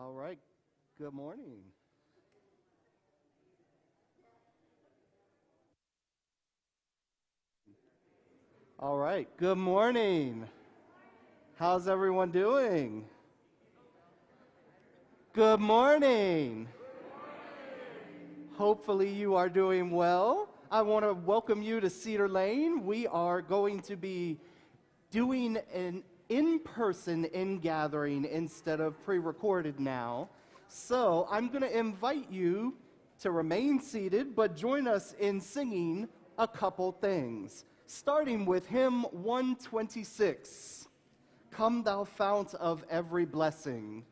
All right, good morning. All right, good morning. How's everyone doing? Good morning. Hopefully you are doing well. I want to welcome you to Cedar Lane. We are going to be doing an in-person in-gathering instead of pre-recorded now. So I'm going to invite you to remain seated, but join us in singing a couple things. Starting with hymn 126, Come Thou Fount of Every Blessing.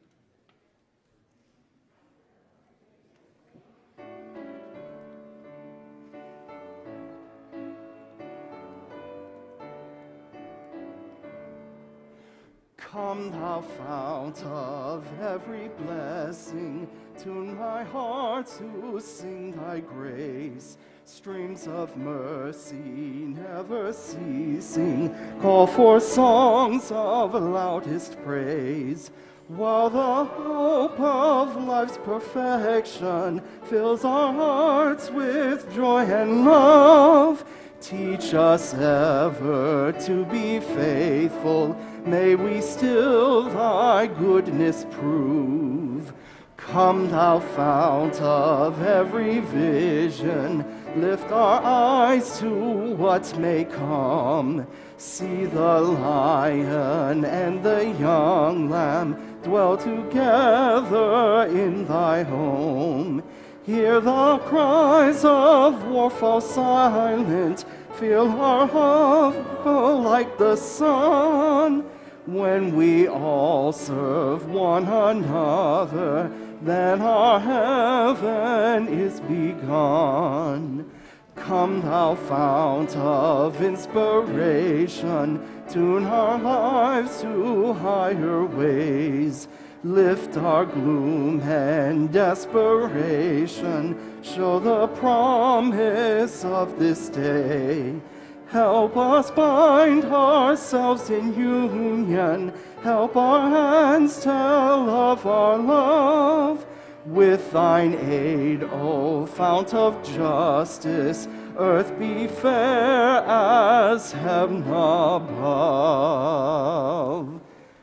Come thou fount of every blessing, tune my heart to sing thy grace. Streams of mercy never ceasing, call for songs of loudest praise. While the hope of life's perfection fills our hearts with joy and love, teach us ever to be faithful. May we still thy goodness prove. Come thou fount of every vision, lift our eyes to what may come. See the lion and the young lamb dwell together in thy home. Hear the cries of war fall silent, feel our love go like the sun. When we all serve one another, then our heaven is begun. Come thou fount of inspiration, tune our lives to higher ways. Lift our gloom and desperation, show the promise of this day. Help us bind ourselves in union, help our hands tell of our love. With thine aid, O fount of justice, earth be fair as heaven above.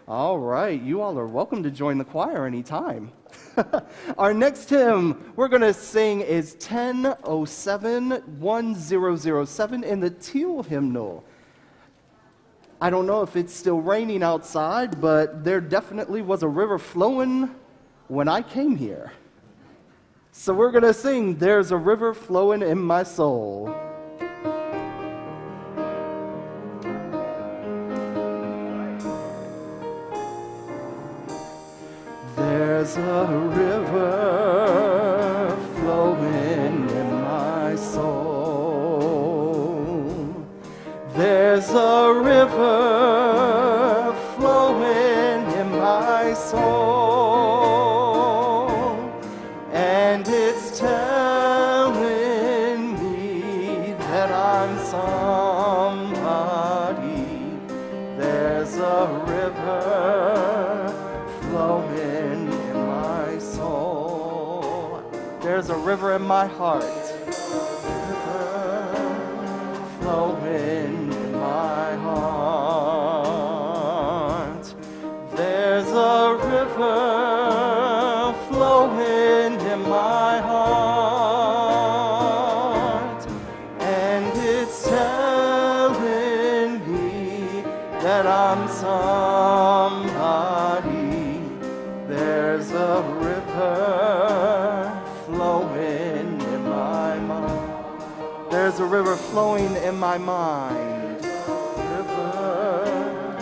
All right, you all are welcome to join the choir anytime. Our next hymn we're going to sing is 1007-1007 in the teal hymnal. I don't know if it's still raining outside, but there definitely was a river flowing when I came here. So we're going to sing, There's a River Flowing in My Soul. There's a river flowing in my soul. There's a river flowing in my soul, and it's telling me that I'm somebody. There's a river flowing in my soul. There's a river in my heart. River flowing in my heart. There's a river flowing in my heart, and it's telling me that I'm somebody. There's a river flowing in my mind. There's a river flowing in my mind. River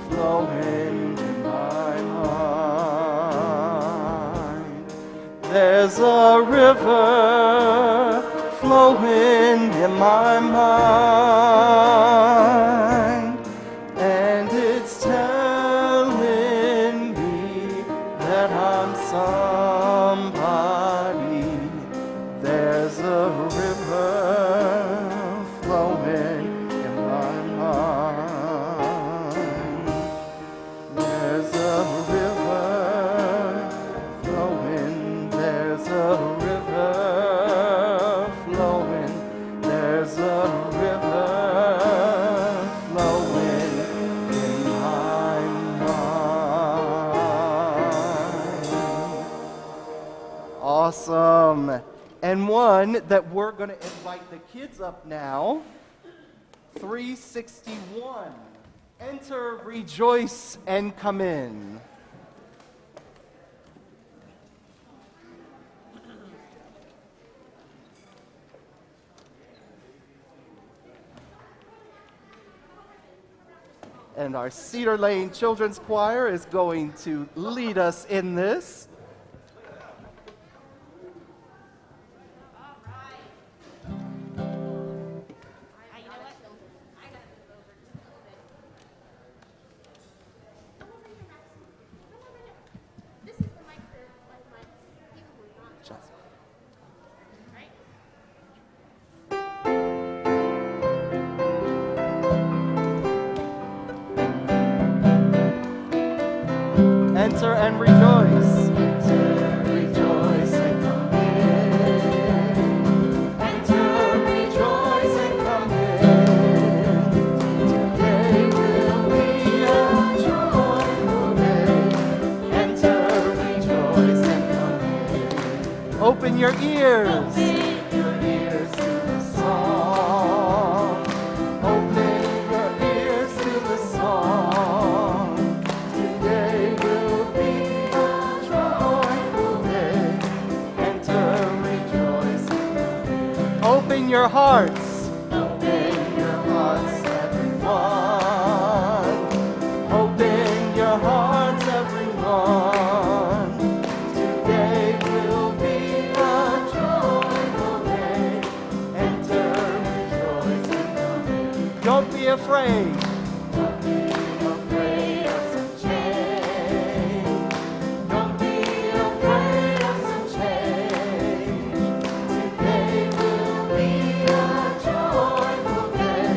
flowing in my mind. There's a river flowing in my mind, and it's telling me that I'm somebody. There's a river flowing in my mind. There's a river Awesome. And one that we're going to invite the kids up now. 361. Enter, rejoice, and come in. And our Cedar Lane Children's Choir is going to lead us in this. Enter and rejoice. Enter, rejoice, and come in. Enter, rejoice, and come in. Today will be a joyful day. Enter, rejoice, and come in. Open your ears. Open your ears to the song. Open your ears to the song. Open your hearts. Open your hearts, everyone. Open your hearts, everyone. Today will be a joyful day. Enter, rejoice, and come in. Don't be afraid. Don't be afraid of some change. Don't be afraid of some change. Today will be a joyful day.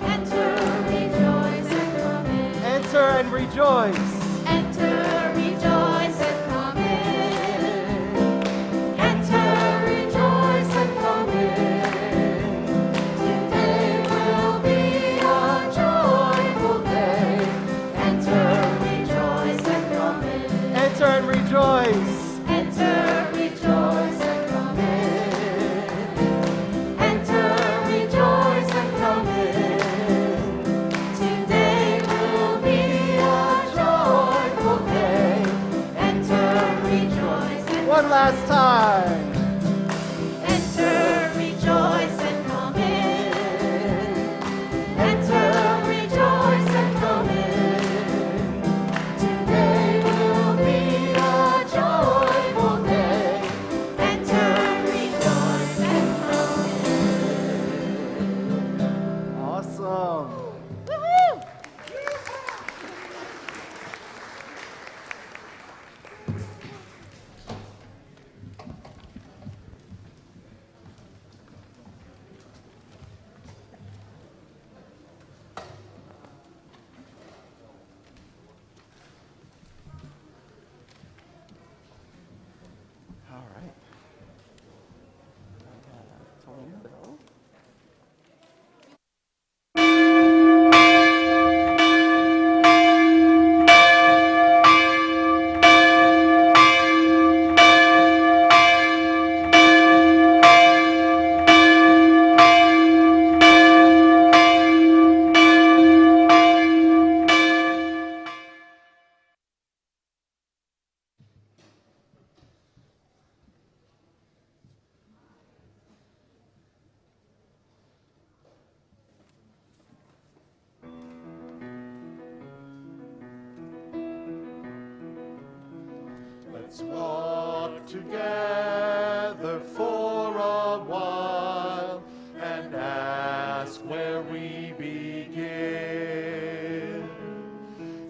Enter, rejoice, and come in. Enter and rejoice. Enter, rejoice, and come in. Enter, rejoice, and come in. Today will be a joyful day. Enter, rejoice, and come in. Enter and rejoice. Enter, rejoice, and come in. Enter, rejoice, and come in. Today will be a joyful day. Enter, rejoice, and one last time. Enter, rejoice, and come in. Enter, rejoice, and come in. Today will be a joyful day. Enter, rejoice, and come in. Awesome. Woohoo! All right. Toledo. Let's walk together for a while and ask where we begin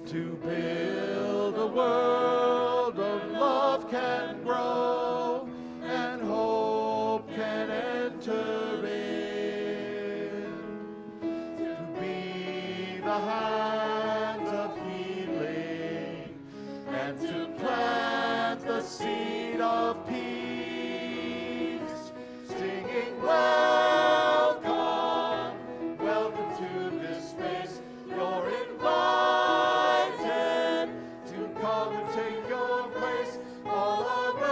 to build a world of love can grow and hope can enter in, to be the hands of healing and to plant the seed of peace, singing welcome, welcome to this space. You're invited to come and take your place all around.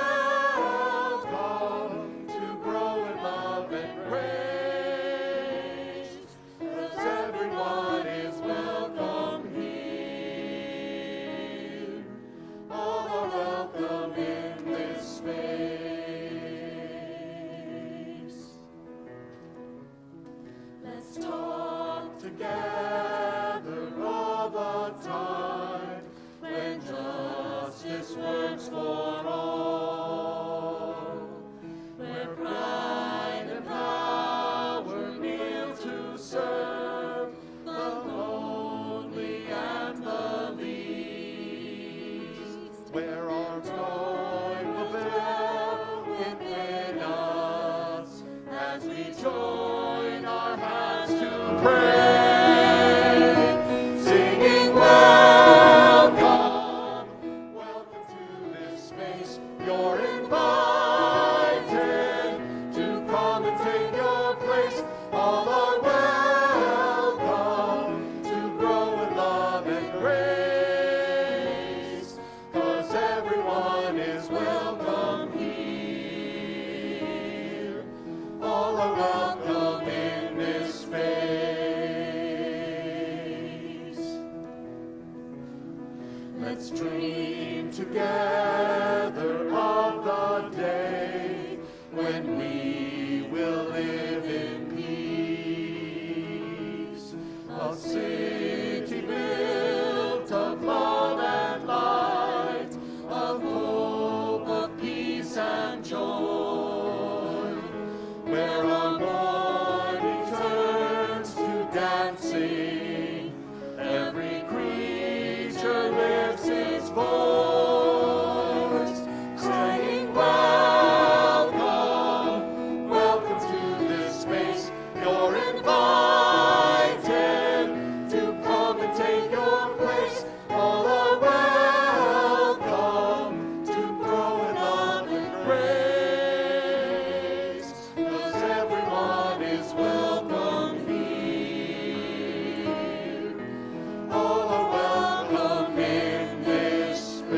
Let's dream together of the day when we will live in peace. A city built of love and light, of hope, of peace and joy, where our morning turns to dancing, every creature lifts its voice, saying, welcome, welcome to this space. You're invited to come and take your place. All are welcome to grow in love and grace, 'cause everyone is welcome here. All are welcome in this space.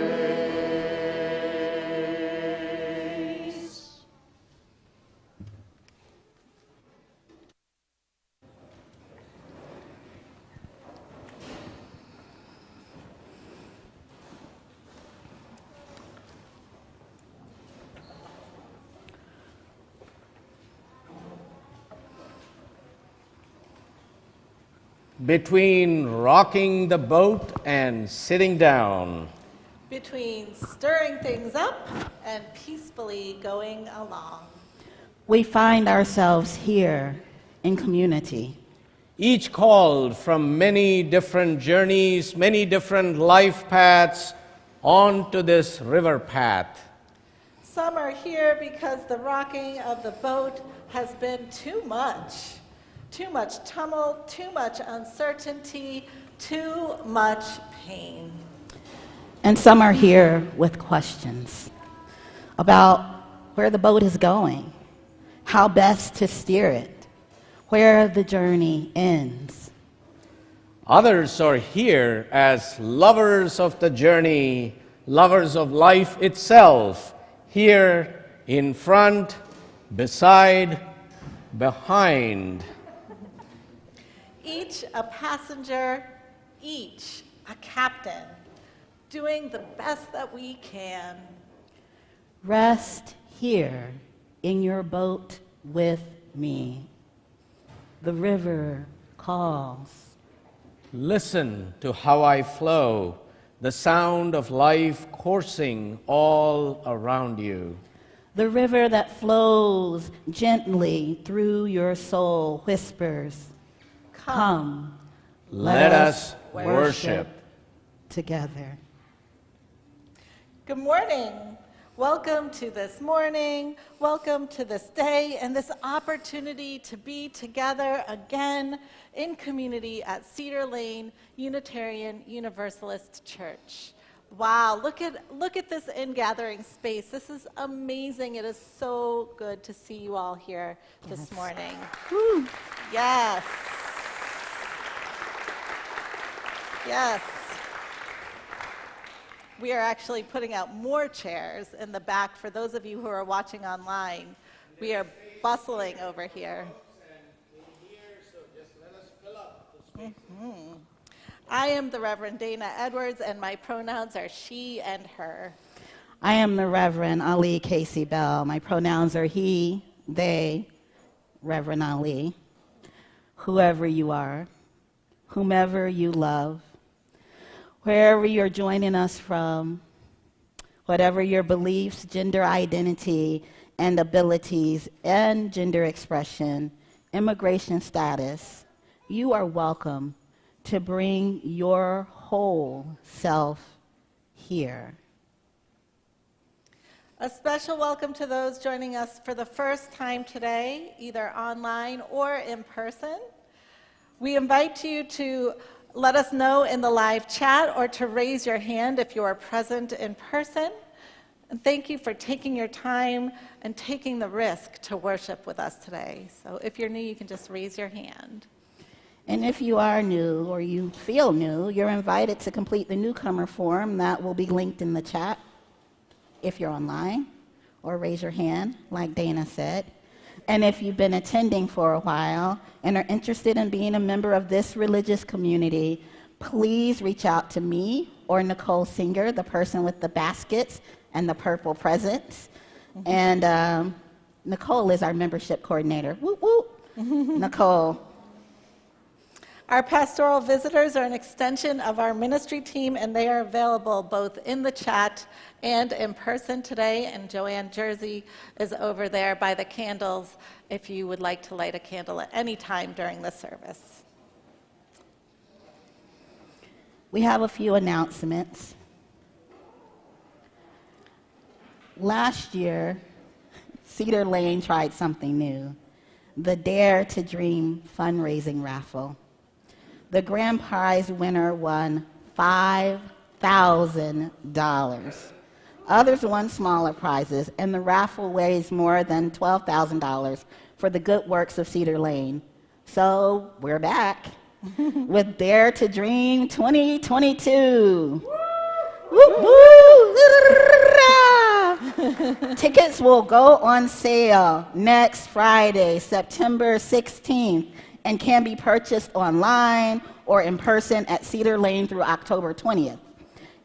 Between rocking the boat and sitting down, Between stirring things up and peacefully going along. We find ourselves here in community, each called from many different journeys, many different life paths onto this river path. Some are here because the rocking of the boat has been too much tumult, too much uncertainty, too much pain. and some are here with questions about where the boat is going, how best to steer it, where the journey ends. Others are here as lovers of the journey, lovers of life itself, here in front, beside, behind. Each a passenger, each a captain, doing the best that we can. Rest here in your boat with me. The river calls. Listen to how I flow, the sound of life coursing all around you. The river that flows gently through your soul whispers, "Come, Let us worship. together." Good morning. Welcome to this morning. Welcome to this day and this opportunity to be together again in community at Cedar Lane Unitarian Universalist Church. Wow, look at this ingathering space. This is amazing. It is so good to see you all here this morning. Woo. Yes. Yes. We are actually putting out more chairs in the back for those of you who are watching online. We are bustling over here. I am the Reverend Dayna Edwards, and my pronouns are she and her. I am the Reverend Ali Casey Bell. My pronouns are he, they, Reverend Ali. Whoever you are, whomever you love, wherever you're joining us from, whatever your beliefs, gender identity, and abilities, and gender expression, immigration status, you are welcome to bring your whole self here. A special welcome to those joining us for the first time today, either online or in person. We invite you to let us know in the live chat or to raise your hand if you are present in person. And thank you for taking your time and taking the risk to worship with us today. So if you're new, you can just raise your hand. And if you are new or you feel new, you're invited to complete the newcomer form that will be linked in the chat if you're online, or raise your hand, like Dayna said. And if you've been attending for a while and are interested in being a member of this religious community, please reach out to me or Nicole Singer, the person with the baskets and the purple presents. And Nicole is our membership coordinator. Whoop, whoop. Nicole. Our pastoral visitors are an extension of our ministry team, and they are available both in the chat and in person today. And Joanne Jersey is over there by the candles if you would like to light a candle at any time during the service. We have a few announcements. Last year, Cedar Lane tried something new, the Dare to Dream fundraising raffle. The grand prize winner won $5,000. Others won smaller prizes, and the raffle raised more than $12,000 for the good works of Cedar Lane. So we're back with Dare to Dream 2022. Woo! Woo! Tickets will go on sale next Friday, September 16th, and can be purchased online or in person at Cedar Lane through October 20th.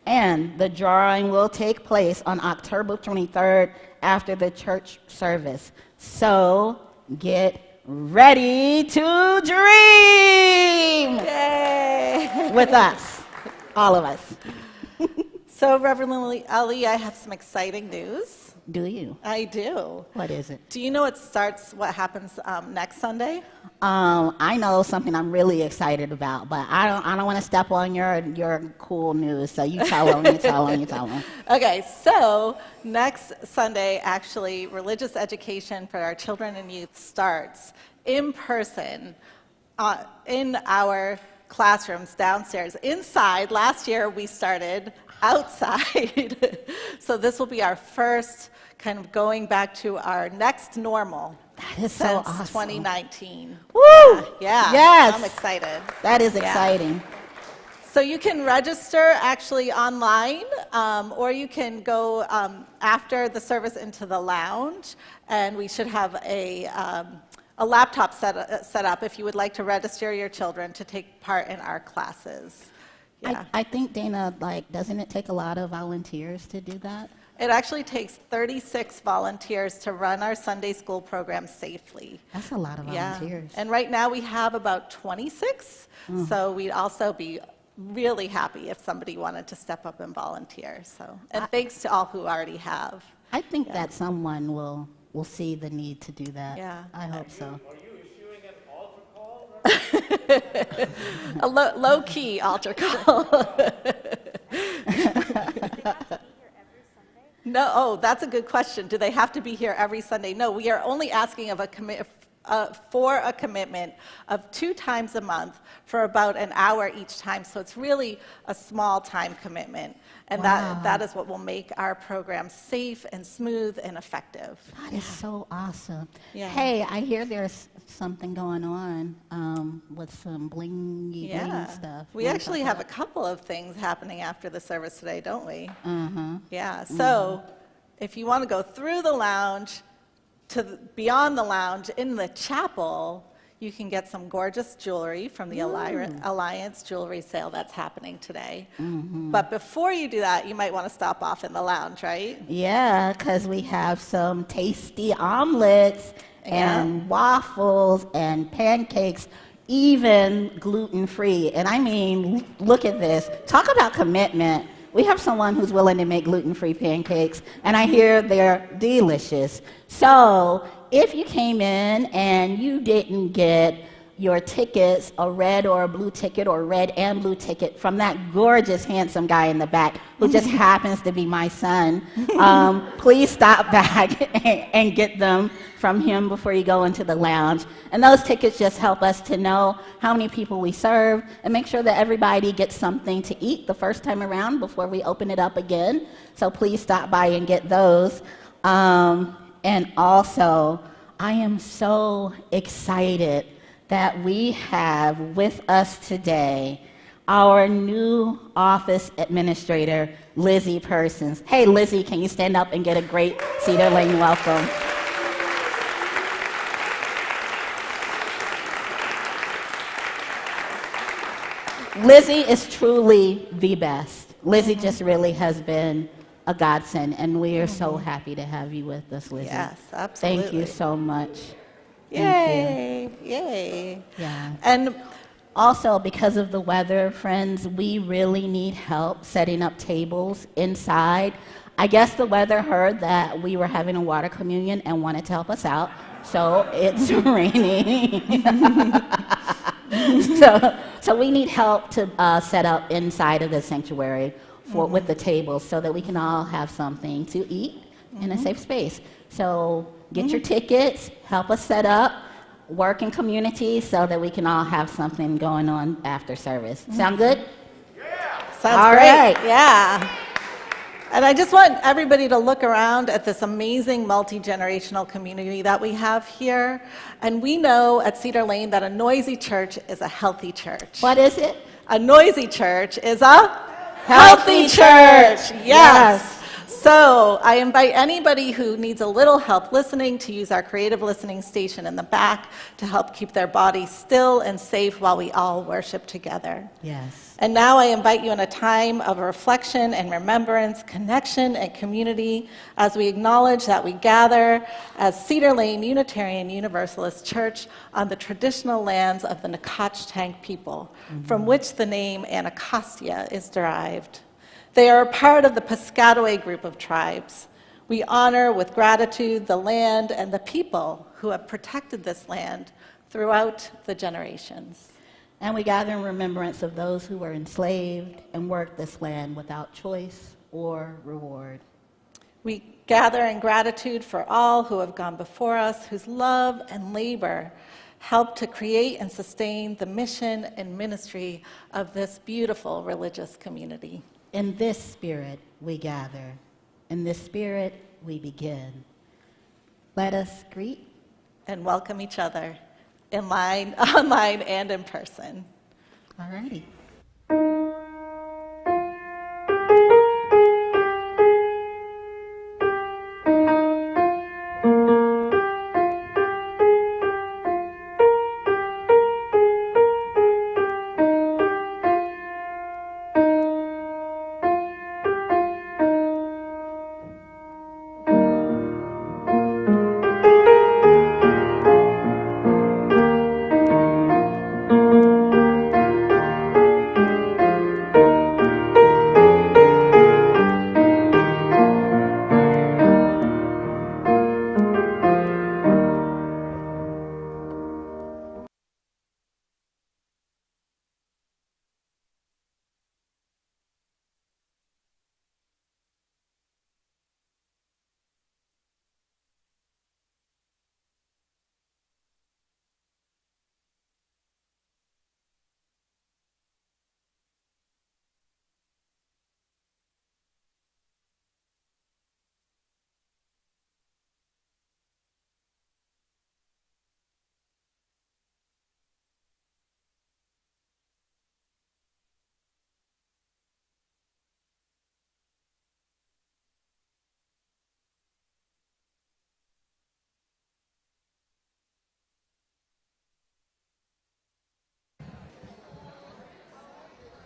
And the drawing will take place on October 23rd after the church service. So get ready to dream! Yay! With us, all of us. So, Reverend Ali, I have some exciting news. Do you? I do. What is it? Do you know what happens next Sunday? I know something I'm really excited about, but I don't want to step on your cool news. So you tell them, you tell them. Okay, so next Sunday, actually, religious education for our children and youth starts in person in our classrooms downstairs. Inside, last year we started outside. So this will be our first kind of going back to our next normal. That is since so awesome. 2019. Woo! Yeah. Yes. I'm excited. That is exciting. So you can register actually online, or you can go after the service into the lounge, and we should have a laptop set up if you would like to register your children to take part in our classes. Yeah. I think, Dayna, doesn't it take a lot of volunteers to do that? It actually takes 36 volunteers to run our Sunday school program safely. That's a lot of volunteers. Yeah. And right now we have about 26, so we'd also be really happy if somebody wanted to step up and volunteer. So, and thanks to all who already have. I think that someone will see the need to do that. Yeah. I hope so. Are you issuing an altar call? A low-key altar call. No, oh, that's a good question. Do they have to be here every Sunday? No, we are only asking for a commitment of 2 times a month for about an hour each time. So it's really a small time commitment. And that is what will make our program safe and smooth and effective. That is so awesome. Yeah. Hey, I hear there's something going on with some blingy bling stuff. We actually have a couple of things happening after the service today, don't we? Mm-hmm. Yeah, so if you want to go through the lounge to beyond the lounge in the chapel, you can get some gorgeous jewelry from the Alliance jewelry sale that's happening today. But before you do that, you might want to stop off in the lounge, right? Yeah, because we have some tasty omelets and waffles and pancakes, even gluten-free. And I mean, look at this. Talk about commitment. We have someone who's willing to make gluten-free pancakes, and I hear they're delicious. So if you came in and you didn't get your tickets, a red or a blue ticket or red and blue ticket from that gorgeous, handsome guy in the back who just happens to be my son, please stop back and get them from him before you go into the lounge. And those tickets just help us to know how many people we serve and make sure that everybody gets something to eat the first time around before we open it up again. So please stop by and get those. And also, I am so excited that we have with us today our new office administrator, Lizzie Persons. Hey, Lizzie, can you stand up and get a great Cedar Lane welcome? Lizzie is truly the best. Lizzie just really has been a godsend, and we are so happy to have you with us, Lizzie. Yes, absolutely. Thank you so much. Yay, yay. Yeah. And Also, because of the weather, friends, we really need help setting up tables inside. I guess the weather heard that we were having a water communion and wanted to help us out, so it's raining. So we need help to set up inside of the sanctuary with the tables so that we can all have something to eat in a safe space. So get your tickets, help us set up, work in community so that we can all have something going on after service. Sound good? sounds All great. right. Yeah. And I just want everybody to look around at this amazing multi-generational community that we have here. And we know at Cedar Lane that a noisy church is a healthy church. What is it? A noisy church is a Healthy church. Yes. So I invite anybody who needs a little help listening to use our creative listening station in the back to help keep their body still and safe while we all worship together. Yes. And now I invite you in a time of reflection and remembrance, connection and community as we acknowledge that we gather as Cedar Lane Unitarian Universalist Church on the traditional lands of the Nacotchtank people, from which the name Anacostia is derived. They are a part of the Piscataway group of tribes. We honor with gratitude the land and the people who have protected this land throughout the generations. And we gather in remembrance of those who were enslaved and worked this land without choice or reward. We gather in gratitude for all who have gone before us, whose love and labor helped to create and sustain the mission and ministry of this beautiful religious community. In this spirit we gather. In this spirit we begin. Let us greet And welcome each other in line, online, and in person. All righty.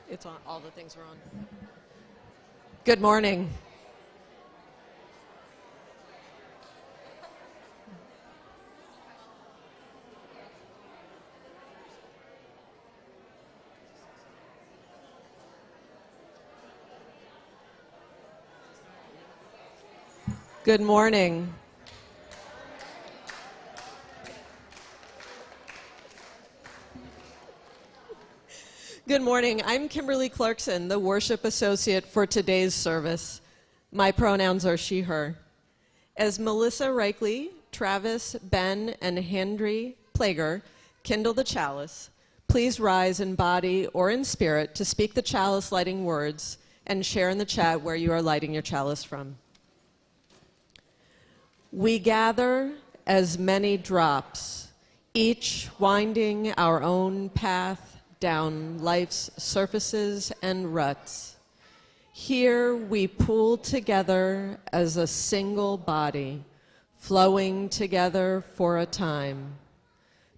It's on. All the things are on. Good morning. Good morning. Good morning. I'm Kimberly Clarkson, the worship associate for today's service. My pronouns are she, her. As Melissa Reichley, Travis, Ben, and Henry Plager kindle the chalice, please rise in body or in spirit to speak the chalice lighting words and share in the chat where you are lighting your chalice from. We gather as many drops, each winding our own path down life's surfaces and ruts. Here we pool together as a single body, flowing together for a time.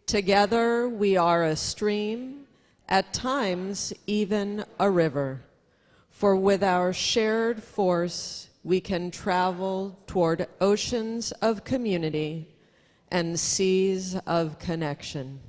Together we are a stream, at times even a river, For with our shared force, we can travel toward oceans of community and seas of connection.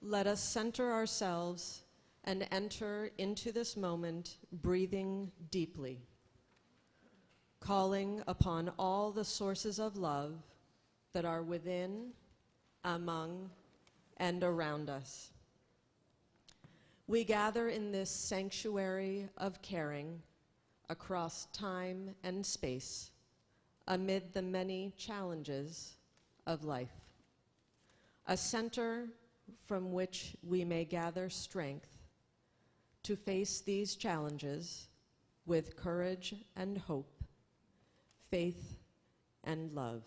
Let us center ourselves and enter into this moment breathing deeply, calling upon all the sources of love that are within, among, and around us. We gather in this sanctuary of caring across time and space amid the many challenges of life, a center from which we may gather strength to face these challenges with courage and hope, faith and love.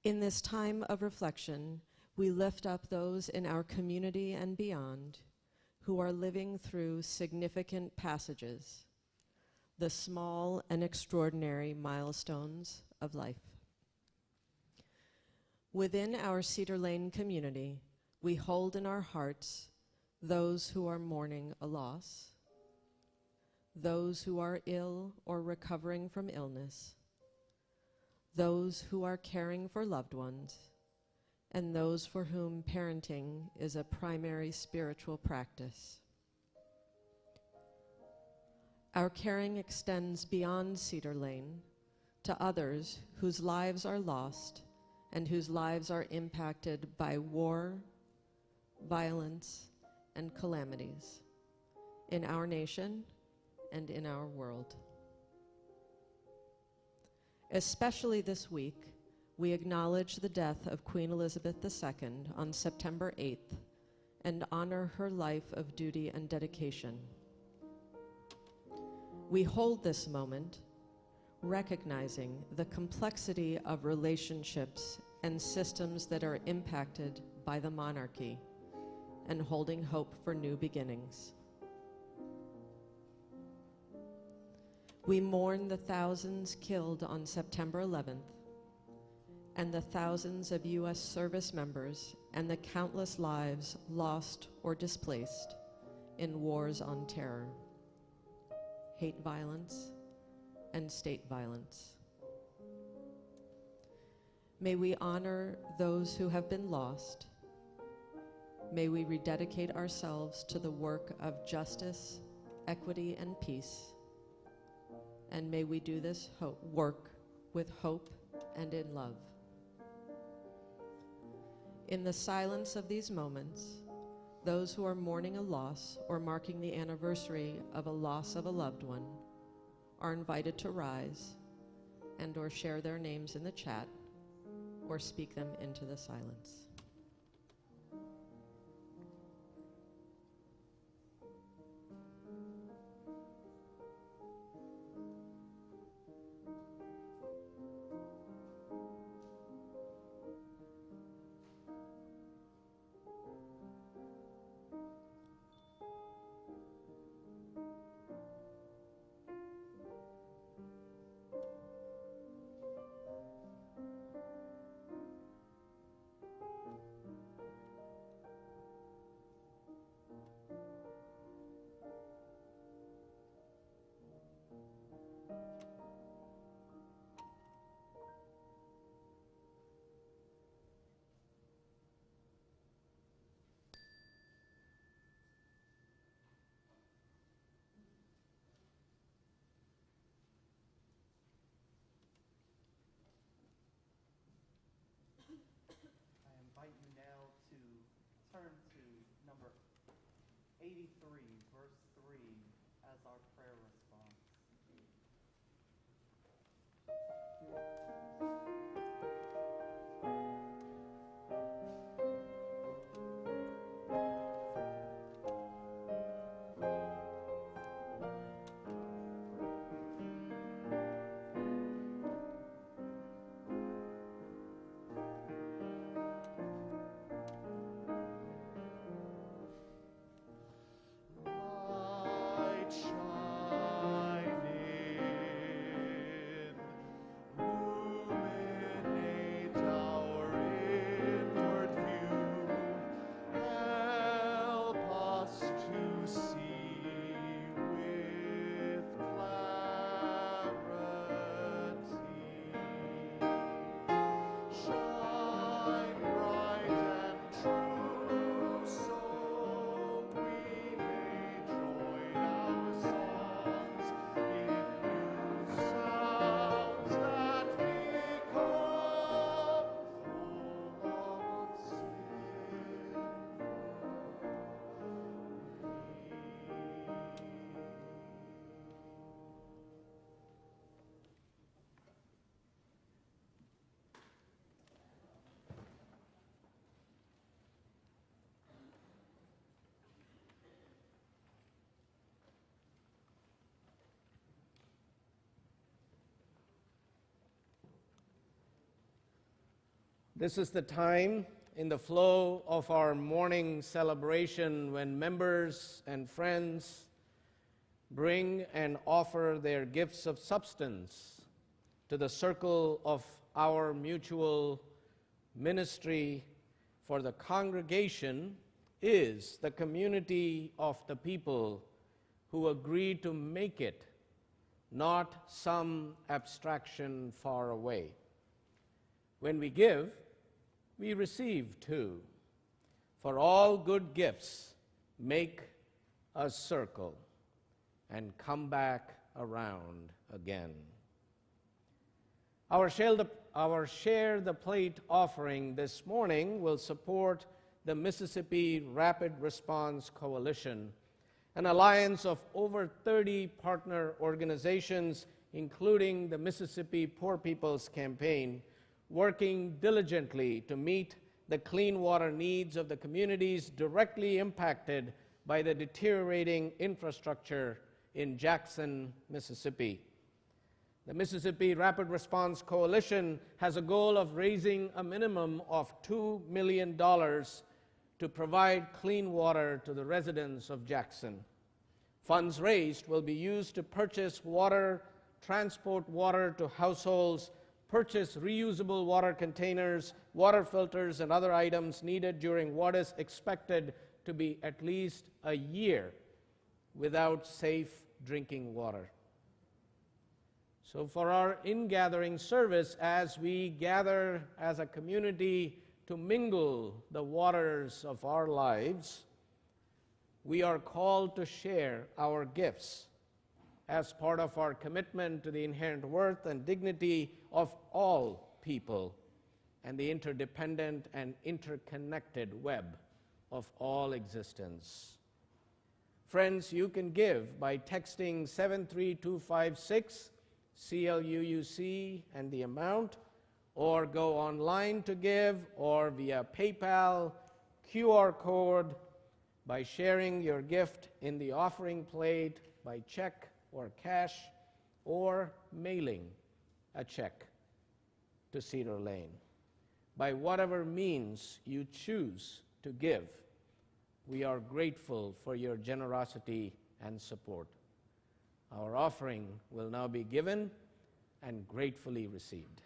In this time of reflection, we lift up those in our community and beyond who are living through significant passages, the small and extraordinary milestones of life. Within our Cedar Lane community, we hold in our hearts those who are mourning a loss, those who are ill or recovering from illness, those who are caring for loved ones, and those for whom parenting is a primary spiritual practice. Our caring extends beyond Cedar Lane to others whose lives are lost and whose lives are impacted by war, violence, and calamities in our nation and in our world. Especially this week, we acknowledge the death of Queen Elizabeth II on September 8th and honor her life of duty and dedication. We hold this moment recognizing the complexity of relationships and systems that are impacted by the monarchy and holding hope for new beginnings. We mourn the thousands killed on September 11th and the thousands of U.S. service members and the countless lives lost or displaced in wars on terror, hate violence, and state violence. May we honor those who have been lost. May we rededicate ourselves to the work of justice, equity, and peace. And may we do this work with hope and in love. In the silence of these moments, those who are mourning a loss or marking the anniversary of a loss of a loved one are invited to rise and or share their names in the chat or speak them into the silence. I invite you now to turn to number 83, verse 3, as our prayer response. This is the time in the flow of our morning celebration when members and friends bring and offer their gifts of substance to the circle of our mutual ministry, for the congregation is the community of the people who agree to make it, not some abstraction far away. When we give, we receive too. For all good gifts make a circle and come back around again. Our Share the Plate offering this morning will support the Mississippi Rapid Response Coalition, an alliance of over 30 partner organizations, including the Mississippi Poor People's Campaign, working diligently to meet the clean water needs of the communities directly impacted by the deteriorating infrastructure in Jackson, Mississippi. The Mississippi Rapid Response Coalition has a goal of raising a minimum of $2 million to provide clean water to the residents of Jackson. Funds raised will be used to purchase water, transport water to households, purchase reusable water containers, water filters, and other items needed during what is expected to be at least a year without safe drinking water. So for our ingathering service, as we gather as a community to mingle the waters of our lives, we are called to share our gifts as part of our commitment to the inherent worth and dignity of all people and the interdependent and interconnected web of all existence. Friends, you can give by texting 73256, CLUUC, and the amount, or go online to give, or via PayPal, QR code, by sharing your gift in the offering plate, by check or cash, or mailing a check to Cedar Lane. By whatever means you choose to give, we are grateful for your generosity and support. Our offering will now be given and gratefully received.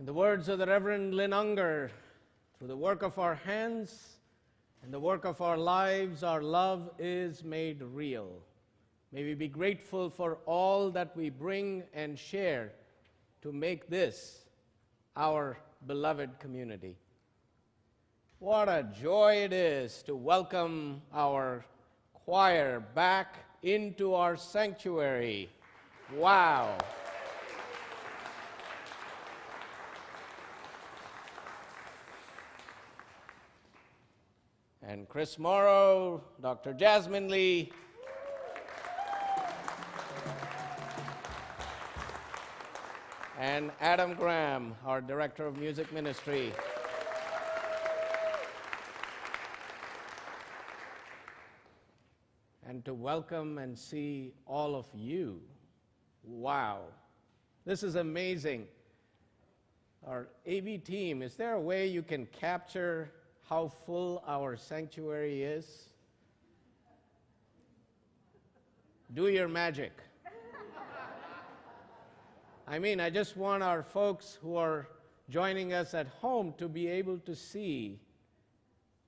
In the words of the Reverend Lynn Unger, through the work of our hands and the work of our lives, our love is made real. May we be grateful for all that we bring and share to make this our beloved community. What a joy it is to welcome our choir back into our sanctuary. Wow. And Chris Morrow, Dr. Jasmine Lee, and Adam Graham, our Director of Music Ministry. And to welcome and see all of you. Wow, this is amazing. Our AV team, is there a way you can capture how full our sanctuary is? Do your magic. I mean, I just want our folks who are joining us at home to be able to see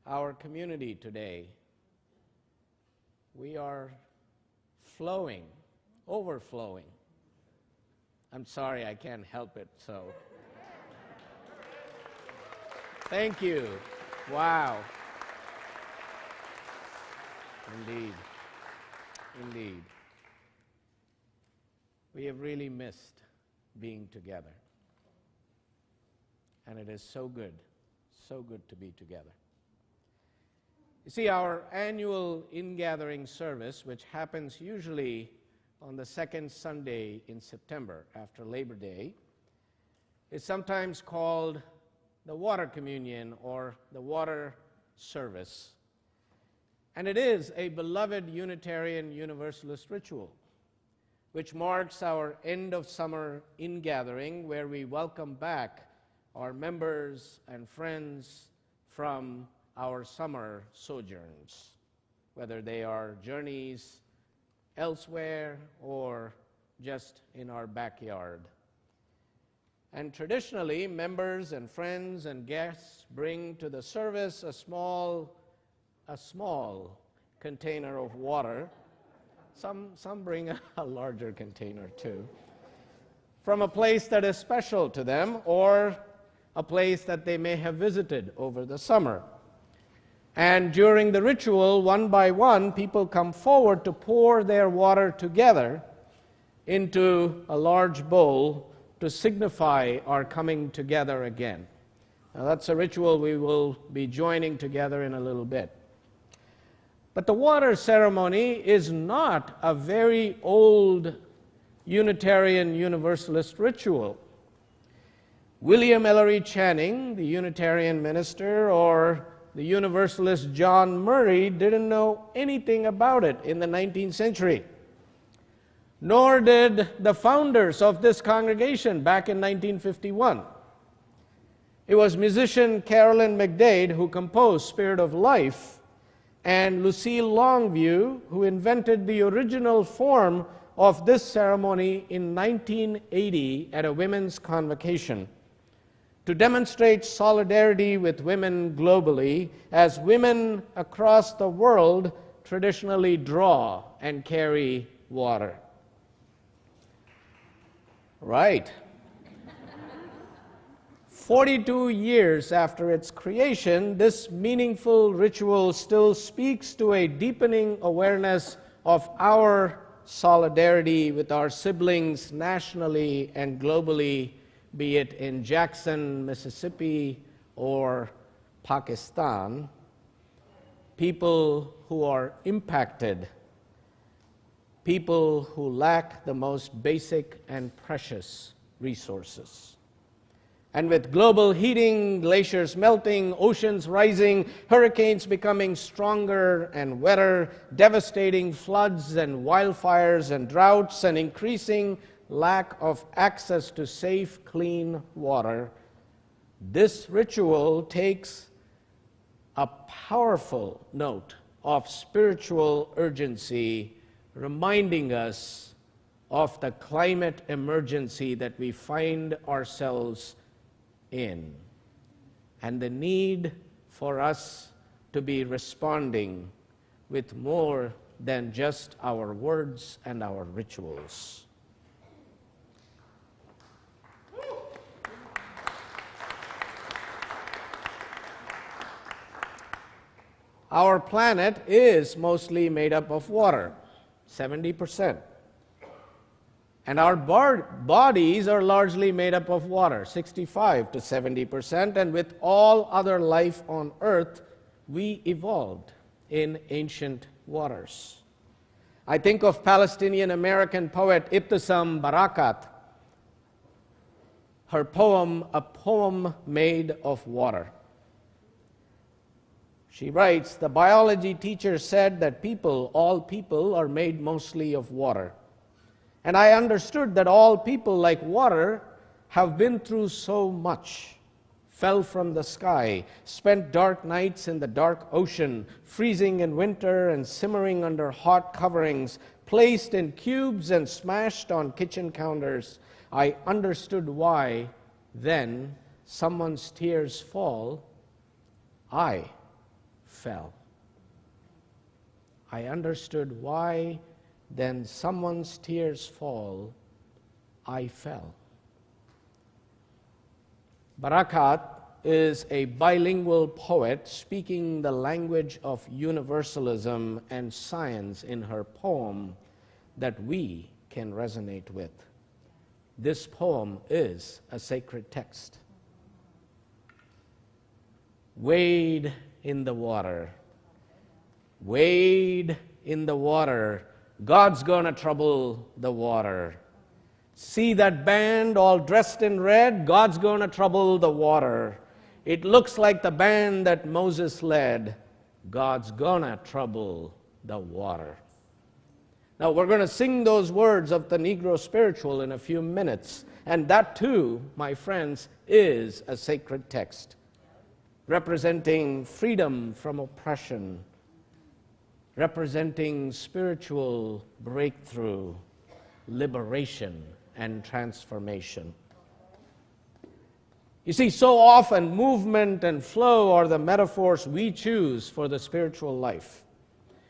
our community today. We are flowing, overflowing. I'm sorry, I can't help it, so. Thank you. Wow. Indeed. Indeed. We have really missed being together. And it is so good to be together. You see, our annual Ingathering service, which happens usually on the second Sunday in September after Labor Day, is sometimes called the Water Communion or the Water Service. And it is a beloved Unitarian Universalist ritual, which marks our end of summer ingathering, where we welcome back our members and friends from our summer sojourns, whether they are journeys elsewhere or just in our backyard. And traditionally, members and friends and guests bring to the service a small container of water. Some bring a larger container too, from a place that is special to them or a place that they may have visited over the summer. And during the ritual, one by one, people come forward to pour their water together into a large bowl to signify our coming together again. Now, that's a ritual we will be joining together in a little bit. But the water ceremony is not a very old Unitarian Universalist ritual. William Ellery Channing, the Unitarian minister, or the Universalist John Murray didn't know anything about it in the 19th century. Nor did the founders of this congregation back in 1951. It was musician Carolyn McDade who composed Spirit of Life, and Lucille Longview who invented the original form of this ceremony in 1980 at a women's convocation to demonstrate solidarity with women globally, as women across the world traditionally draw and carry water. Right. 42 years after its creation, this meaningful ritual still speaks to a deepening awareness of our solidarity with our siblings nationally and globally, be it in Jackson, Mississippi, or Pakistan, people who are impacted, people who lack the most basic and precious resources. And with global heating, glaciers melting, oceans rising, hurricanes becoming stronger and wetter, devastating floods and wildfires and droughts, and increasing lack of access to safe, clean water, this ritual takes a powerful note of spiritual urgency, reminding us of the climate emergency that we find ourselves in, and the need for us to be responding with more than just our words and our rituals. Our planet is mostly made up of water, 70%. And our bodies are largely made up of water, 65 to 70%. And with all other life on earth, we evolved in ancient waters. I think of Palestinian-American poet Ibtisam Barakat, her poem, A Poem Made of Water. She writes, the biology teacher said that all people are made mostly of water. And I understood that all people, like water, have been through so much. Fell from the sky, spent dark nights in the dark ocean, freezing in winter and simmering under hot coverings, placed in cubes and smashed on kitchen counters. I understood why, then, someone's tears fall, I fell. I understood why, then someone's tears fall, I fell. Barakat is a bilingual poet speaking the language of universalism and science in her poem that we can resonate with. This poem is a sacred text. Wade in the water. Wade in the water. God's gonna trouble the water. See that band all dressed in red? God's gonna trouble the water. It looks like the band that Moses led. God's gonna trouble the water. Now we're gonna sing those words of the Negro spiritual in a few minutes. And that too, my friends, is a sacred text, representing freedom from oppression, representing spiritual breakthrough, liberation, and transformation. You see, so often movement and flow are the metaphors we choose for the spiritual life.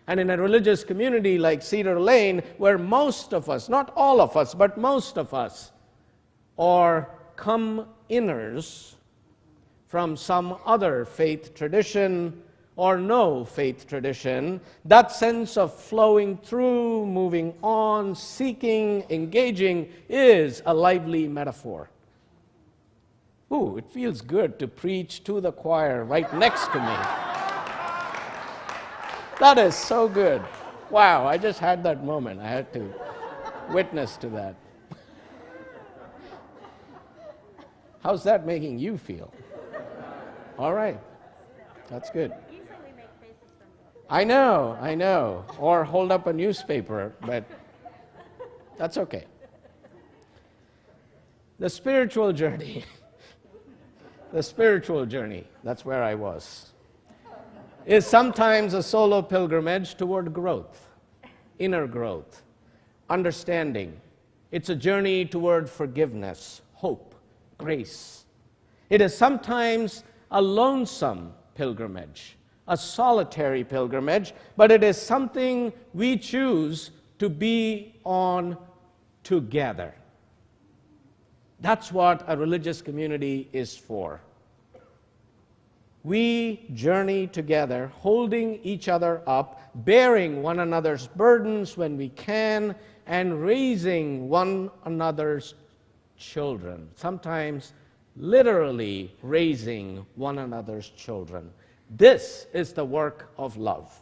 And in a religious community like Cedar Lane, where most of us, not all of us, but most of us, are come-inners from some other faith tradition or no faith tradition, that sense of flowing through, moving on, seeking, engaging is a lively metaphor. Ooh, it feels good to preach to the choir right next to me. That is so good. Wow, I just had that moment. I had to witness to that. How's that making you feel? All right, that's good. I know. Or hold up a newspaper, but that's okay. The spiritual journey, that's where I was, is sometimes a solo pilgrimage toward growth, inner growth, understanding. It's a journey toward forgiveness, hope, grace. It is sometimes a lonesome pilgrimage, a solitary pilgrimage, but it is something we choose to be on together. That's what a religious community is for. We journey together, holding each other up, bearing one another's burdens when we can, and raising one another's children. Sometimes literally raising one another's children. This is the work of love.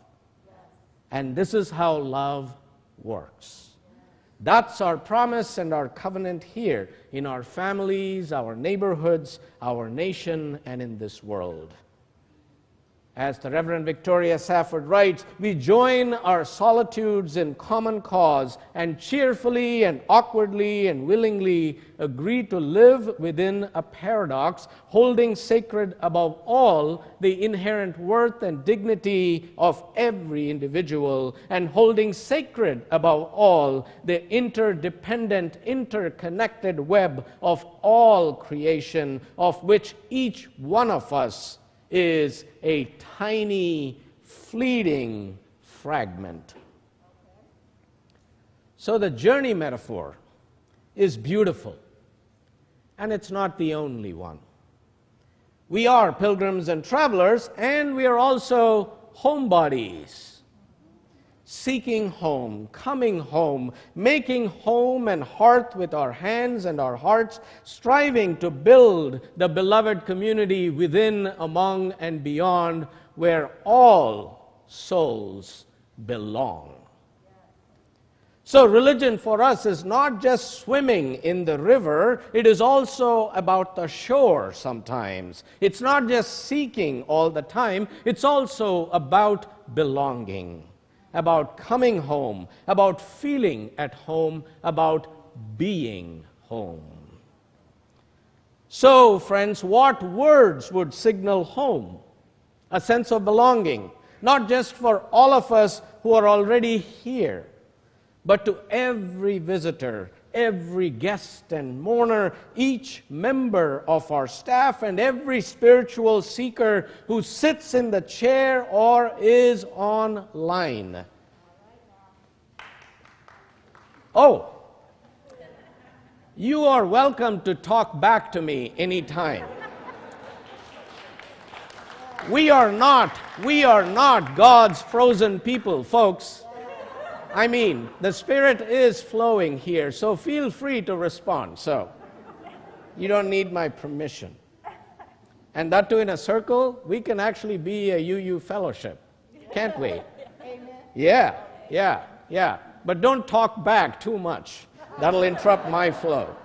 And this is how love works. That's our promise and our covenant here in our families, our neighborhoods, our nation, and in this world. As the Reverend Victoria Safford writes, we join our solitudes in common cause and cheerfully and awkwardly and willingly agree to live within a paradox, holding sacred above all the inherent worth and dignity of every individual, and holding sacred above all the interdependent, interconnected web of all creation, of which each one of us is a tiny, fleeting fragment. So the journey metaphor is beautiful, and it's not the only one. We are pilgrims and travelers, and we are also homebodies, seeking home, coming home, making home and hearth with our hands and our hearts, striving to build the beloved community within, among, and beyond, where all souls belong. So religion for us is not just swimming in the river, it is also about the shore sometimes. It's not just seeking all the time, it's also about belonging, about coming home, about feeling at home, about being home. So, friends, what words would signal home? A sense of belonging, not just for all of us who are already here, but to every visitor, every guest and mourner, each member of our staff, and every spiritual seeker who sits in the chair or is online. Oh, you are welcome to talk back to me anytime. We are not God's frozen people, folks. I mean, the Spirit is flowing here, so feel free to respond. So, you don't need my permission. And that too in a circle, we can actually be a UU fellowship, can't we? Yeah. But don't talk back too much. That'll interrupt my flow.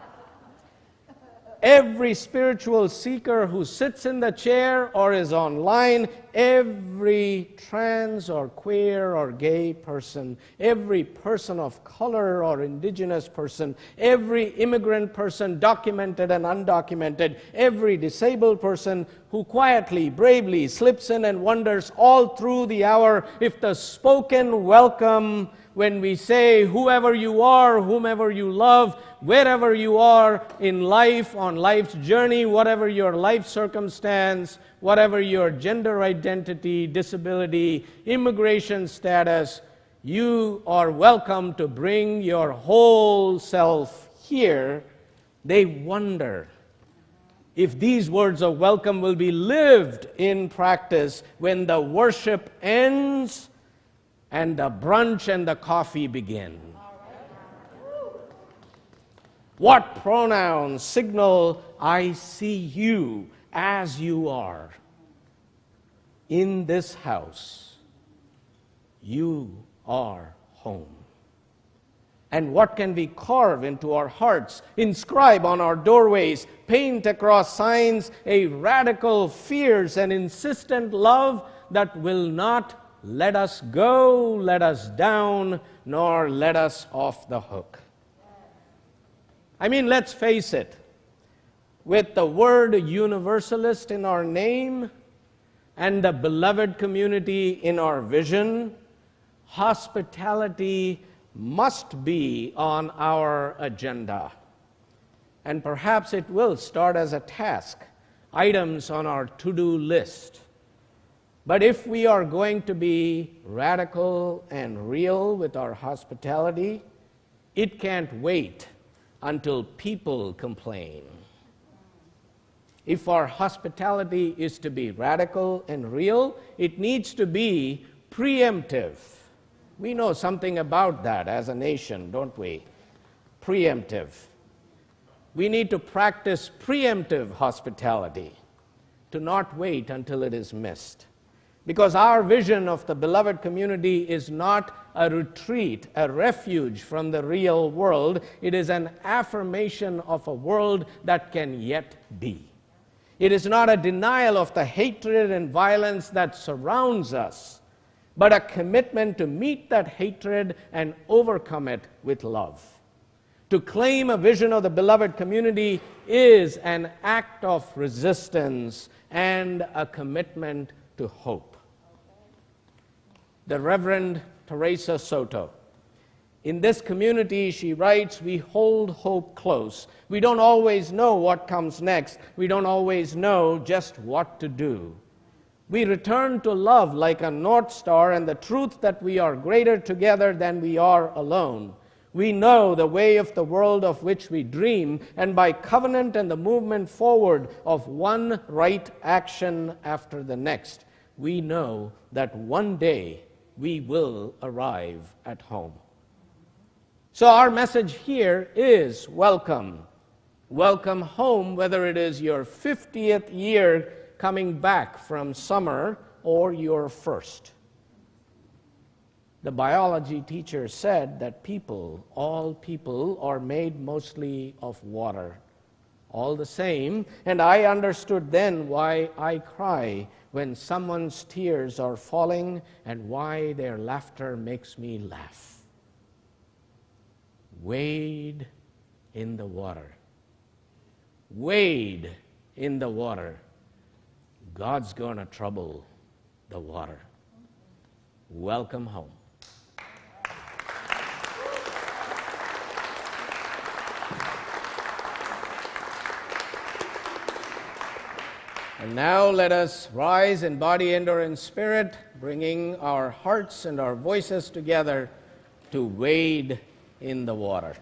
Every spiritual seeker who sits in the chair or is online, every trans or queer or gay person, every person of color or indigenous person, every immigrant person, documented and undocumented, every disabled person who quietly, bravely slips in and wonders all through the hour if the spoken welcome when we say, whoever you are, whomever you love, wherever you are in life, on life's journey, whatever your life circumstance, whatever your gender identity, disability, immigration status, you are welcome to bring your whole self here. They wonder if these words of welcome will be lived in practice when the worship ends and the brunch and the coffee begin. What pronouns signal I see you as you are? In this house, you are home. And what can we carve into our hearts, inscribe on our doorways, paint across signs a radical, fierce, and insistent love that will not let us go, let us down, nor let us off the hook. I mean, let's face it, with the word universalist in our name and the beloved community in our vision, hospitality must be on our agenda. And perhaps it will start as a task, items on our to-do list. But if we are going to be radical and real with our hospitality, it can't wait until people complain. If our hospitality is to be radical and real, it needs to be preemptive. We know something about that as a nation, don't we? Preemptive. We need to practice preemptive hospitality, to not wait until it is missed. Because our vision of the beloved community is not a retreat, a refuge from the real world. It is an affirmation of a world that can yet be. It is not a denial of the hatred and violence that surrounds us, but a commitment to meet that hatred and overcome it with love. To claim a vision of the beloved community is an act of resistance and a commitment to hope. The Reverend Teresa Soto. In this community, she writes, we hold hope close. We don't always know what comes next. We don't always know just what to do. We return to love like a North Star and the truth that we are greater together than we are alone. We know the way of the world of which we dream, and by covenant and the movement forward of one right action after the next, we know that one day we will arrive at home. So our message here is welcome. Welcome home, whether it is your 50th year coming back from summer or your first. The biology teacher said that people, all people, are made mostly of water. All the same, and I understood then why I cry when someone's tears are falling and why their laughter makes me laugh. Wade in the water. Wade in the water. God's going to trouble the water. Welcome home. And now let us rise in body and or in spirit, bringing our hearts and our voices together to wade in the water.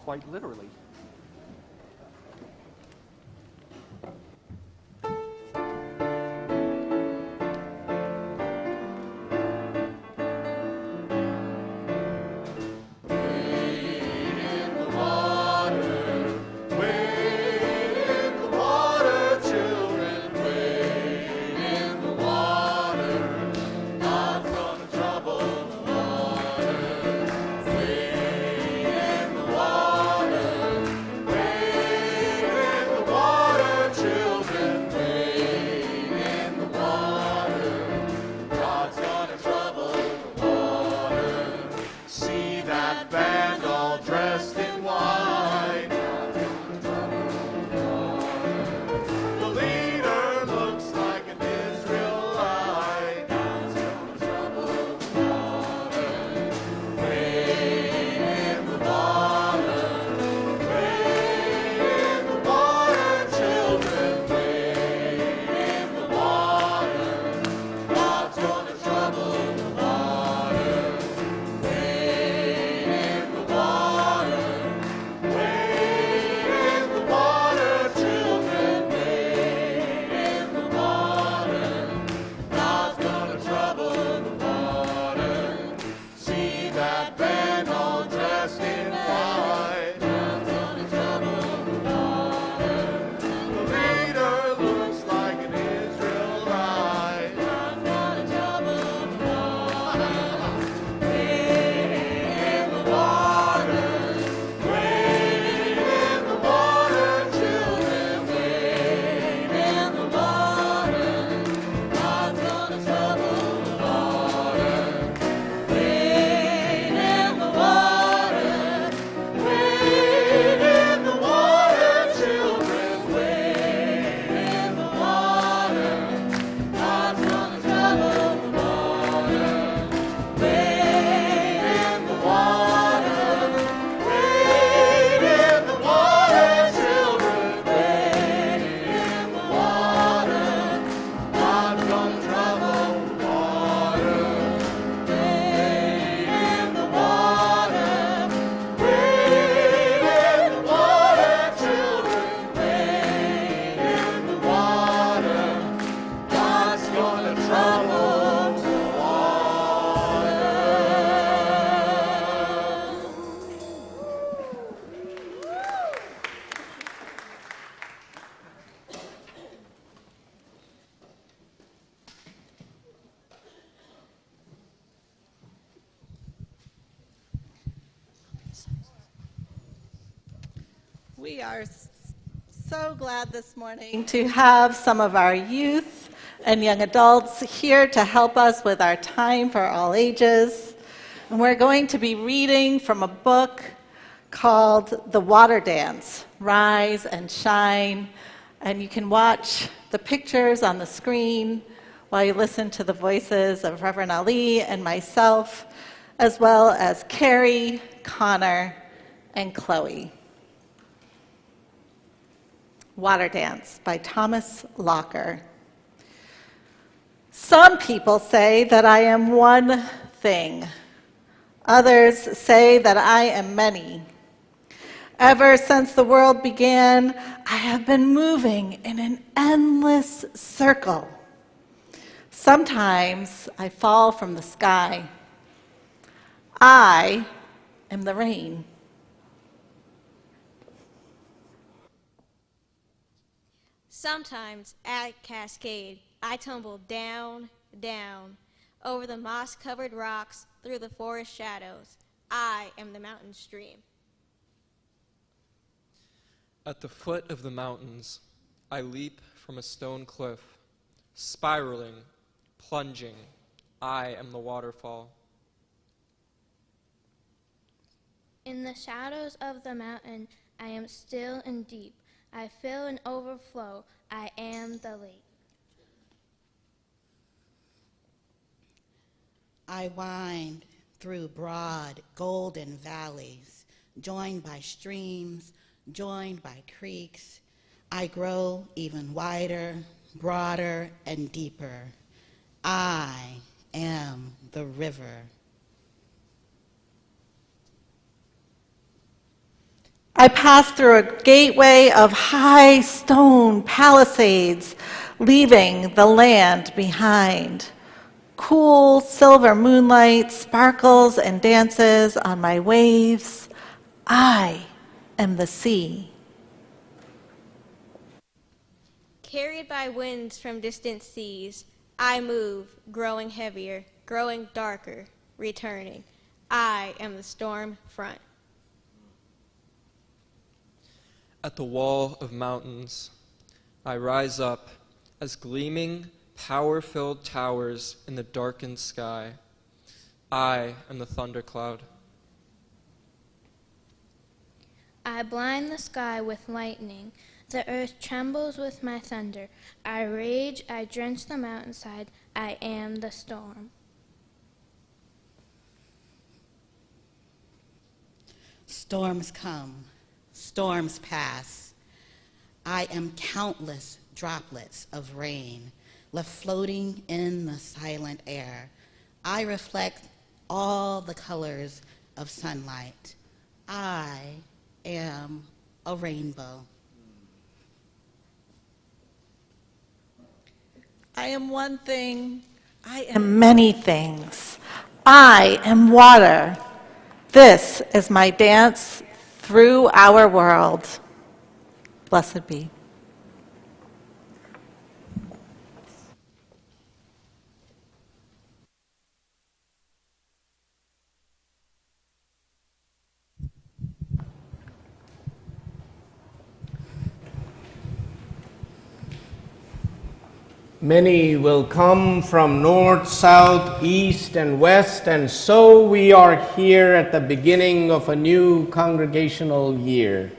Quite literally. We are So glad this morning to have some of our youth and young adults here to help us with our time for all ages. And we're going to be reading from a book called The Water Dance, Rise and Shine. And you can watch the pictures on the screen while you listen to the voices of Reverend Ali and myself, as well as Carrie, Connor, and Chloe. Water Dance by Thomas Locker. Some people say that I am one thing. Others say that I am many. Ever since the world began, I have been moving in an endless circle. Sometimes I fall from the sky. I am the rain. Sometimes at Cascade, I tumble down, down, over the moss-covered rocks, through the forest shadows. I am the mountain stream. At the foot of the mountains, I leap from a stone cliff, spiraling, plunging. I am the waterfall. In the shadows of the mountain, I am still and deep. I fill and overflow. I am the lake. I wind through broad, golden valleys, joined by streams, joined by creeks. I grow even wider, broader, and deeper. I am the river. I pass through a gateway of high stone palisades, leaving the land behind. Cool silver moonlight sparkles and dances on my waves. I am the sea. Carried by winds from distant seas, I move, growing heavier, growing darker, returning. I am the storm front. At the wall of mountains, I rise up as gleaming, power-filled towers in the darkened sky. I am the thundercloud. I blind the sky with lightning. The earth trembles with my thunder. I rage, I drench the mountainside. I am the storm. Storms come, storms pass. I am countless droplets of rain left floating in the silent air. I reflect all the colors of sunlight. I am a rainbow. I am one thing. I am many things. I am water. This is my dance through our world. Blessed be. Many will come from north, south, east, and west, and so we are here at the beginning of a new congregational year,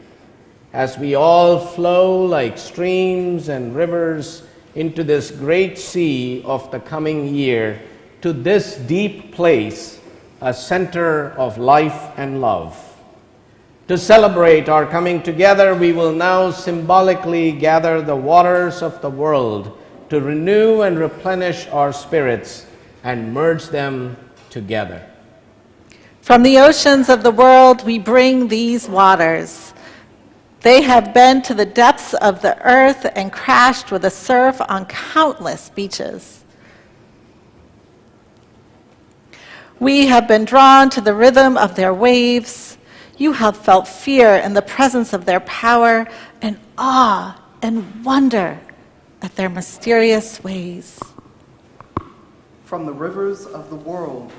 as we all flow like streams and rivers into this great sea of the coming year, to this deep place, a center of life and love. To celebrate our coming together, we will now symbolically gather the waters of the world to renew and replenish our spirits and merge them together. From the oceans of the world, we bring these waters. They have been to the depths of the earth and crashed with the surf on countless beaches. We have been drawn to the rhythm of their waves. You have felt fear in the presence of their power, and awe and wonder at their mysterious ways. From the rivers of the world,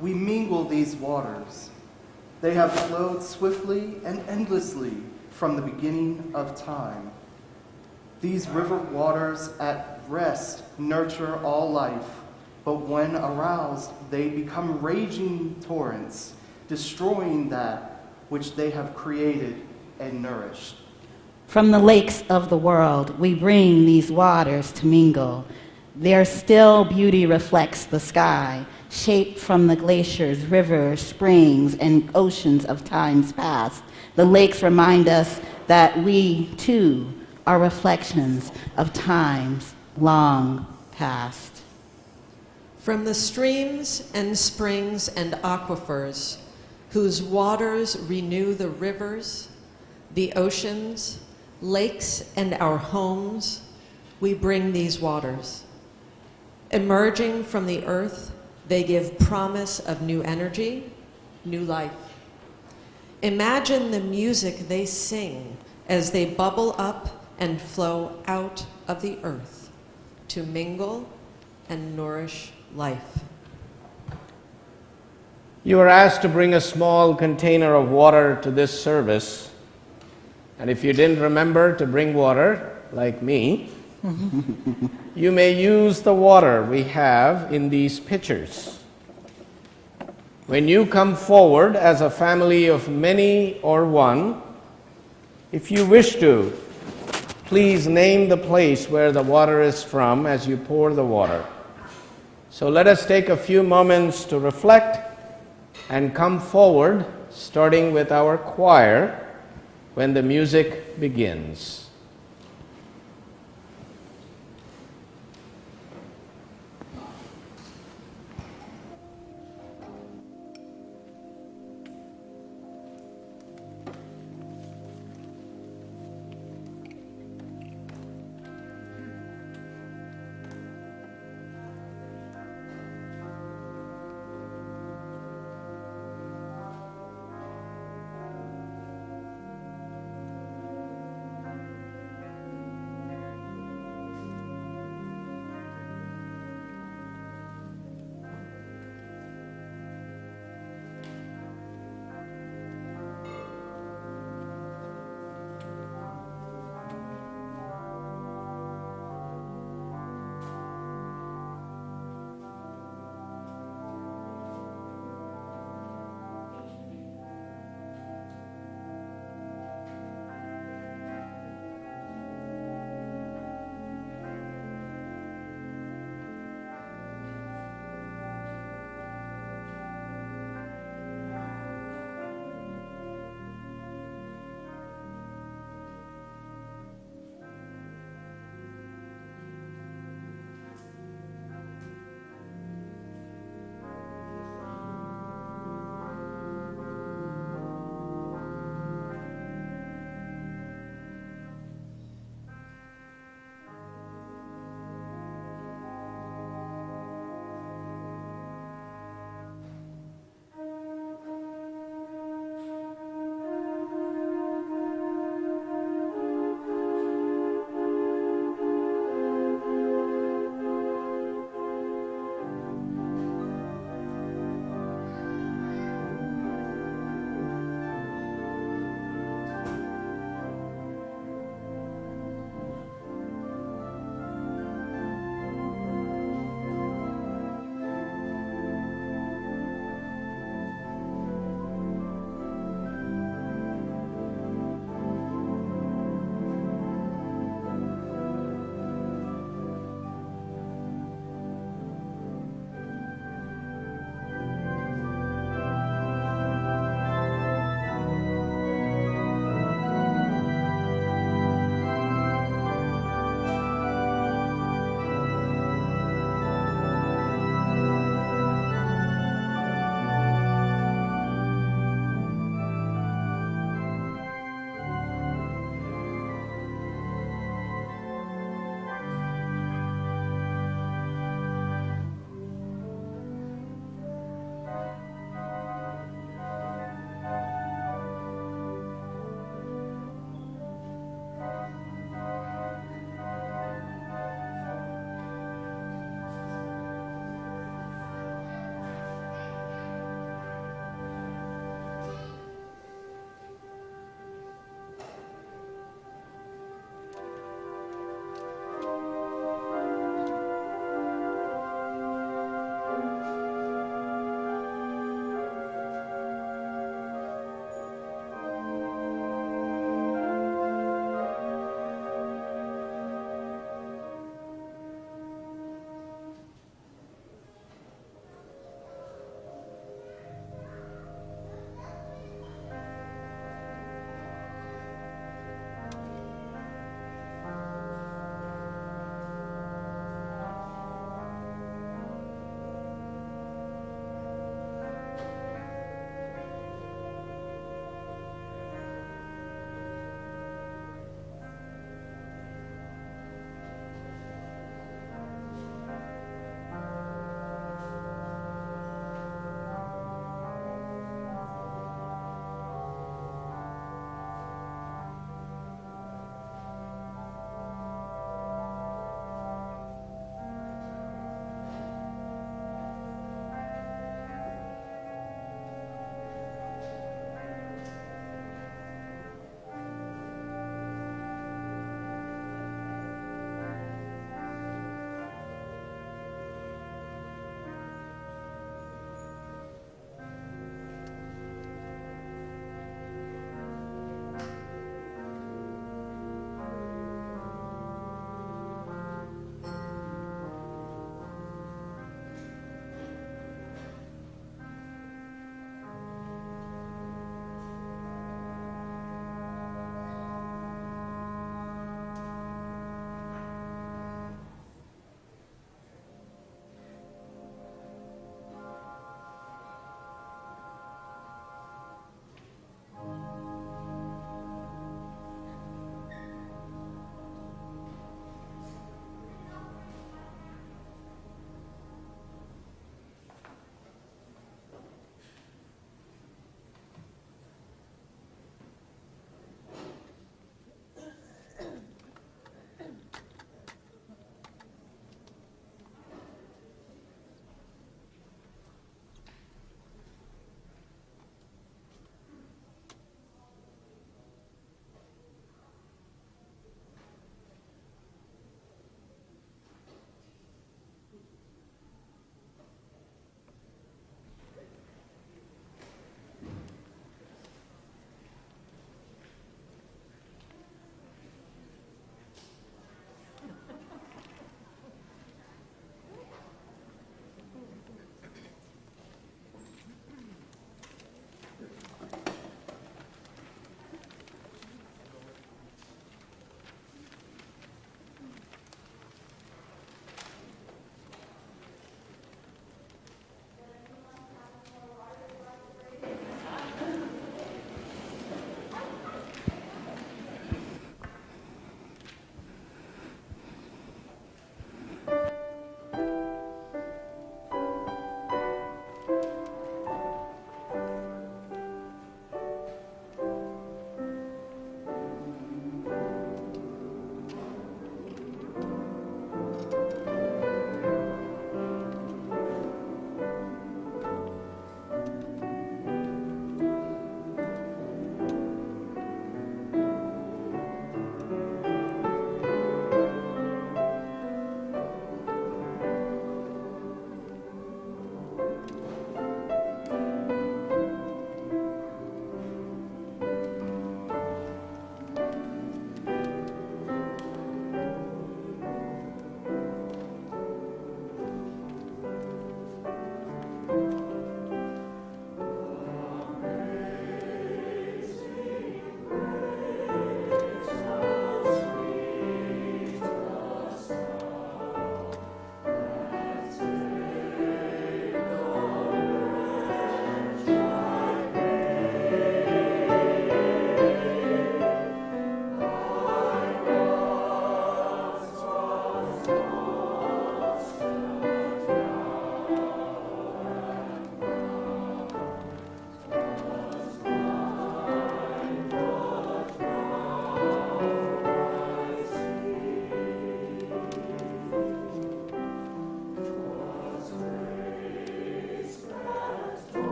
we mingle these waters. They have flowed swiftly and endlessly from the beginning of time. These river waters at rest nurture all life, but when aroused, they become raging torrents, destroying that which they have created and nourished. From the lakes of the world, we bring these waters to mingle. Their still beauty reflects the sky, shaped from the glaciers, rivers, springs, and oceans of times past. The lakes remind us that we, too, are reflections of times long past. From the streams and springs and aquifers, whose waters renew the rivers, the oceans, lakes, and our homes, we bring these waters. Emerging from the earth, they give promise of new energy, new life. Imagine the music they sing as they bubble up and flow out of the earth to mingle and nourish life. You are asked to bring a small container of water to this service. And if you didn't remember to bring water, like me, you may use the water we have in these pitchers. When you come forward as a family of many or one, if you wish to, please name the place where the water is from as you pour the water. So let us take a few moments to reflect and come forward, starting with our choir when the music begins.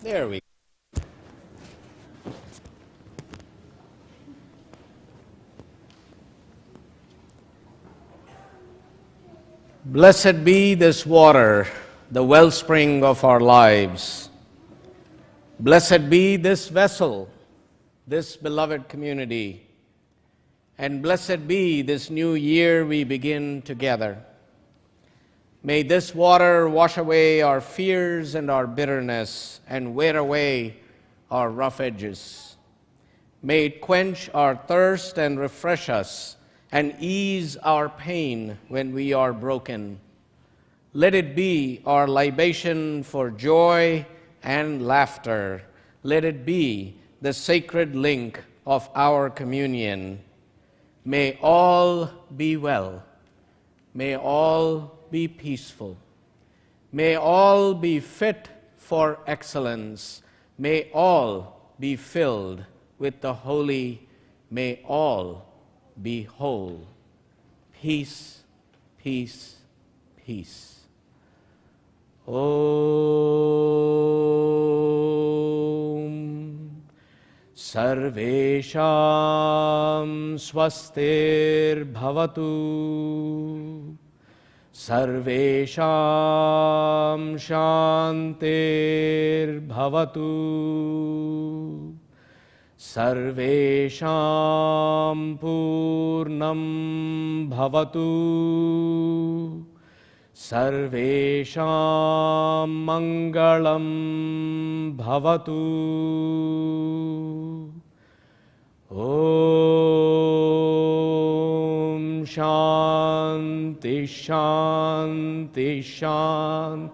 There we go. Blessed be this water, the wellspring of our lives. Blessed be this vessel, this beloved community. And blessed be this new year we begin together. May this water wash away our fears and our bitterness and wear away our rough edges. May it quench our thirst and refresh us and ease our pain when we are broken. Let it be our libation for joy and laughter. Let it be the sacred link of our communion. May all be well. May all be peaceful. May all be fit for excellence. May all be filled with the holy. May all be whole. Peace, peace, peace. Om Sarvesham Swastir Bhavatu Sarvesham Shantir Bhavatu Sarvesham Purnam Bhavatu Sarvesham Mangalam Bhavatu. Om Shanti Shanti Shanti.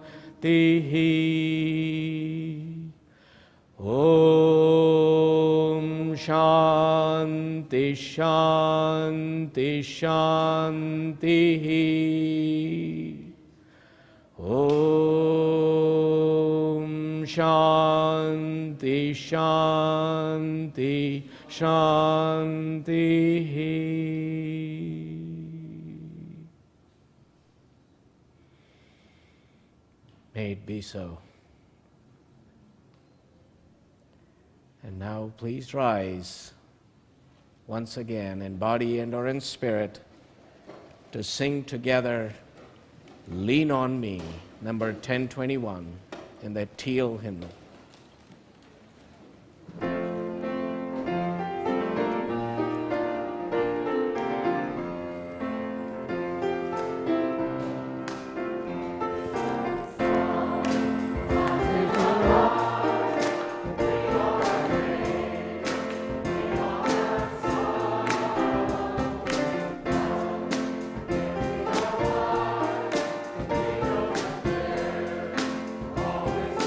Om Shanti Shanti Shanti. Om Shanti Shanti Shanti. May it be so. And now please rise once again in body and or in spirit to sing together Lean on Me, number 1021 in the teal hymnal. Always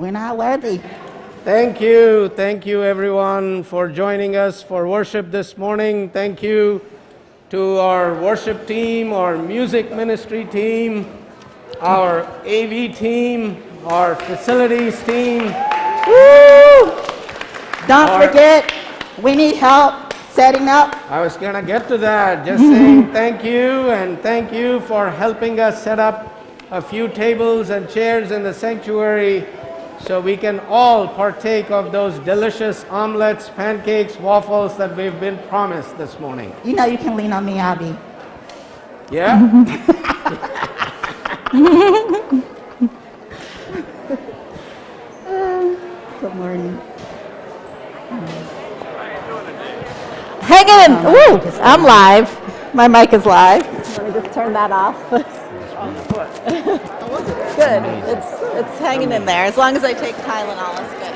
We're not worthy. Thank you everyone for joining us for worship this morning. Thank you to our worship team, our music ministry team, our AV team, our facilities team. Woo! Don't forget, we need help setting up. I was gonna get to that, just saying thank you, and thank you for helping us set up a few tables and chairs in the sanctuary so we can all partake of those delicious omelets, pancakes, waffles that we've been promised this morning. You know you can lean on me, Abhi. Yeah? Good morning. Hang in. Woo! I'm live. My mic is live. Let me just turn that off. Good. It's hanging in there. As long as I take Tylenol, it's good.